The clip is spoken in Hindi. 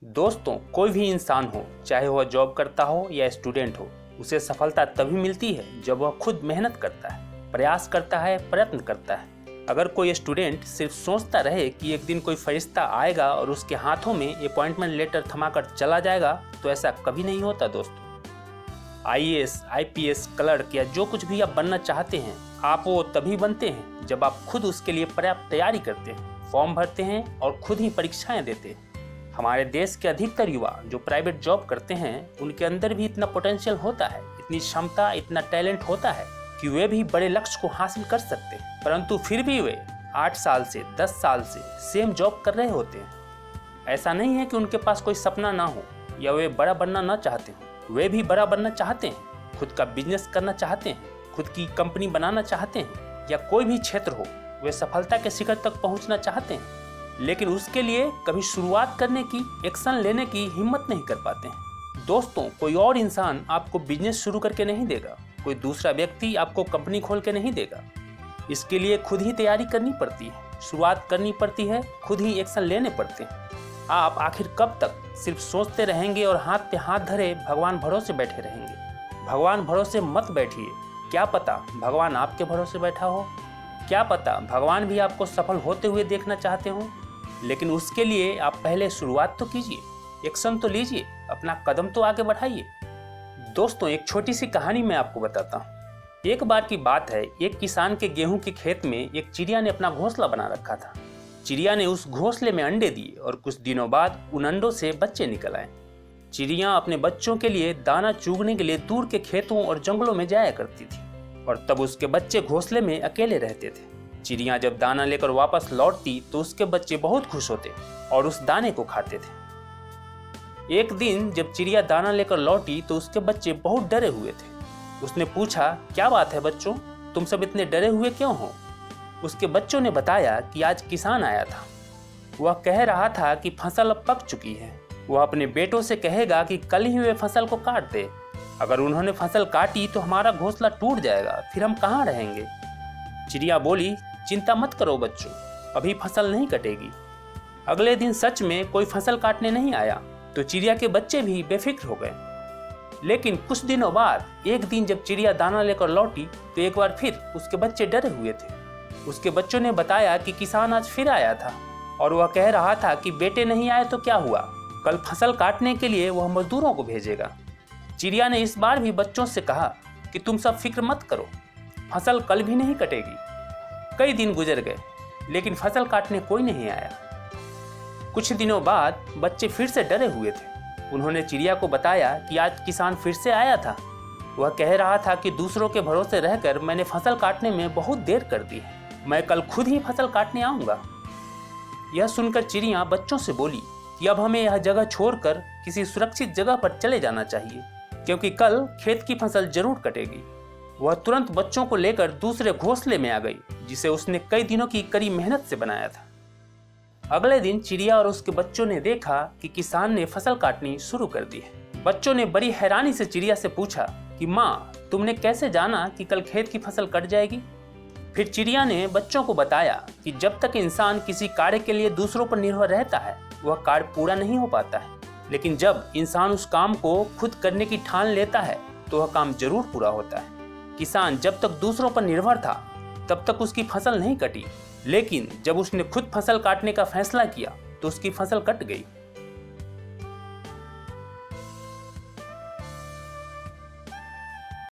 दोस्तों, कोई भी इंसान हो, चाहे वह जॉब करता हो या स्टूडेंट हो, उसे सफलता तभी मिलती है जब वह खुद मेहनत करता है, प्रयास करता है, प्रयत्न करता है। अगर कोई स्टूडेंट सिर्फ सोचता रहे कि एक दिन कोई फरिश्ता आएगा और उसके हाथों में अपॉइंटमेंट लेटर थमाकर चला जाएगा, तो ऐसा कभी नहीं होता दोस्तों। IAS, IPS, क्लर्क या जो कुछ भी आप बनना चाहते हैं, आप वो तभी बनते हैं जब आप खुद उसके लिए पर्याप्त तैयारी करते हैं, फॉर्म भरते हैं और खुद ही परीक्षाएं देते हैं। हमारे देश के अधिकतर युवा जो प्राइवेट जॉब करते हैं, उनके अंदर भी इतना पोटेंशियल होता है, इतनी क्षमता, इतना टैलेंट होता है कि वे भी बड़े लक्ष्य को हासिल कर सकते हैं, परंतु फिर भी वे 8 साल से 10 साल से सेम जॉब कर रहे होते हैं। ऐसा नहीं है कि उनके पास कोई सपना ना हो या वे बड़ा बनना ना चाहते हो, वे भी बड़ा बनना चाहते हैं, खुद का बिजनेस करना चाहते हैं, खुद की कंपनी बनाना चाहते हैं, या कोई भी क्षेत्र हो, वे सफलता के शिखर तक पहुंचना चाहते हैं, लेकिन उसके लिए कभी शुरुआत करने की, एक्शन लेने की हिम्मत नहीं कर पाते हैं। दोस्तों, कोई और इंसान आपको बिजनेस शुरू करके नहीं देगा, कोई दूसरा व्यक्ति आपको कंपनी खोल के नहीं देगा। इसके लिए खुद ही तैयारी करनी पड़ती है, शुरुआत करनी पड़ती है, खुद ही एक्शन लेने पड़ते हैं। आप आखिर कब तक सिर्फ सोचते रहेंगे और हाथ पे हाथ धरे भगवान भरोसे बैठे रहेंगे? भगवान भरोसे मत बैठिए, क्या पता भगवान आपके भरोसे बैठा हो, क्या पता भगवान भी आपको सफल होते हुए देखना चाहते हो। लेकिन उसके लिए आप पहले शुरुआत तो कीजिए, एक्शन तो लीजिए, अपना कदम तो आगे बढ़ाइए। दोस्तों, एक छोटी सी कहानी मैं आपको बताता हूँ। एक बार की बात है, एक किसान के गेहूं के खेत में एक चिड़िया ने अपना घोंसला बना रखा था। चिड़िया ने उस घोंसले में अंडे दिए और कुछ दिनों बाद उन अंडों से बच्चे निकल आए। चिड़िया अपने बच्चों के लिए दाना चुगने के लिए दूर के खेतों और जंगलों में जाया करती थी और तब उसके बच्चे घोंसले में अकेले रहते थे। चिड़िया जब दाना लेकर वापस लौटती तो उसके बच्चे बहुत खुश होते और उस दाने को खाते थे। एक दिन जब चिड़िया दाना लेकर लौटी तो उसके बच्चे बहुत डरे हुए थे। उसने पूछा, क्या बात है बच्चों, तुम सब इतने डरे हुए क्यों हो? उसके बच्चों ने बताया कि आज किसान आया था। वह कह रहा था कि फसल अब पक चुकी है। वह अपने बेटों से कहेगा कि कल ही वे फसल को काट दे। अगर उन्होंने फसल काटी तो हमारा घोंसला टूट जाएगा, फिर हम कहाँ रहेंगे? चिड़िया बोली, चिंता मत करो बच्चों, अभी फसल नहीं कटेगी। अगले दिन सच में कोई फसल काटने नहीं आया तो चिड़िया के बच्चे भी बेफिक्र हो गए। लेकिन कुछ दिनों बाद एक दिन जब चिड़िया दाना लेकर लौटी तो एक बार फिर उसके बच्चे डरे हुए थे। उसके बच्चों ने बताया कि किसान आज फिर आया था और वह कह रहा था कि बेटे नहीं आए तो क्या हुआ, कल फसल काटने के लिए वह मजदूरों को भेजेगा। चिड़िया ने इस बार भी बच्चों से कहा कि तुम सब फिक्र मत करो, फसल कल भी नहीं कटेगी। कई दिन गुजर गए लेकिन फसल काटने कोई नहीं आया। कुछ दिनों बाद बच्चे फिर से डरे हुए थे। उन्होंने चिड़िया को बताया कि आज किसान फिर से आया था। वह कह रहा था कि दूसरों के भरोसे रहकर मैंने फसल काटने में बहुत देर कर दी है, मैं कल खुद ही फसल काटने आऊँगा। यह सुनकर चिड़िया बच्चों से बोली कि अब हमें यह जगह छोड़कर किसी सुरक्षित जगह पर चले जाना चाहिए, क्योंकि कल खेत की फसल जरूर कटेगी। वह तुरंत बच्चों को लेकर दूसरे घोंसले में आ गई, जिसे उसने कई दिनों की कड़ी मेहनत से बनाया था। अगले दिन चिड़िया और उसके बच्चों ने देखा कि किसान ने फसल काटनी शुरू कर दी है। बच्चों ने बड़ी हैरानी से चिड़िया से पूछा कि माँ, तुमने कैसे जाना कि कल खेत की फसल कट जाएगी? फिर चिड़िया ने बच्चों को बताया कि जब तक इंसान किसी कार्य के लिए दूसरों पर निर्भर रहता है, वह कार्य पूरा नहीं हो पाता है, लेकिन जब इंसान उस काम को खुद करने की ठान लेता है तो वह काम जरूर पूरा होता है। किसान जब तक दूसरों पर निर्भर था तब तक उसकी फसल नहीं कटी, लेकिन जब उसने खुद फसल काटने का फैसला किया तो उसकी फसल कट गई।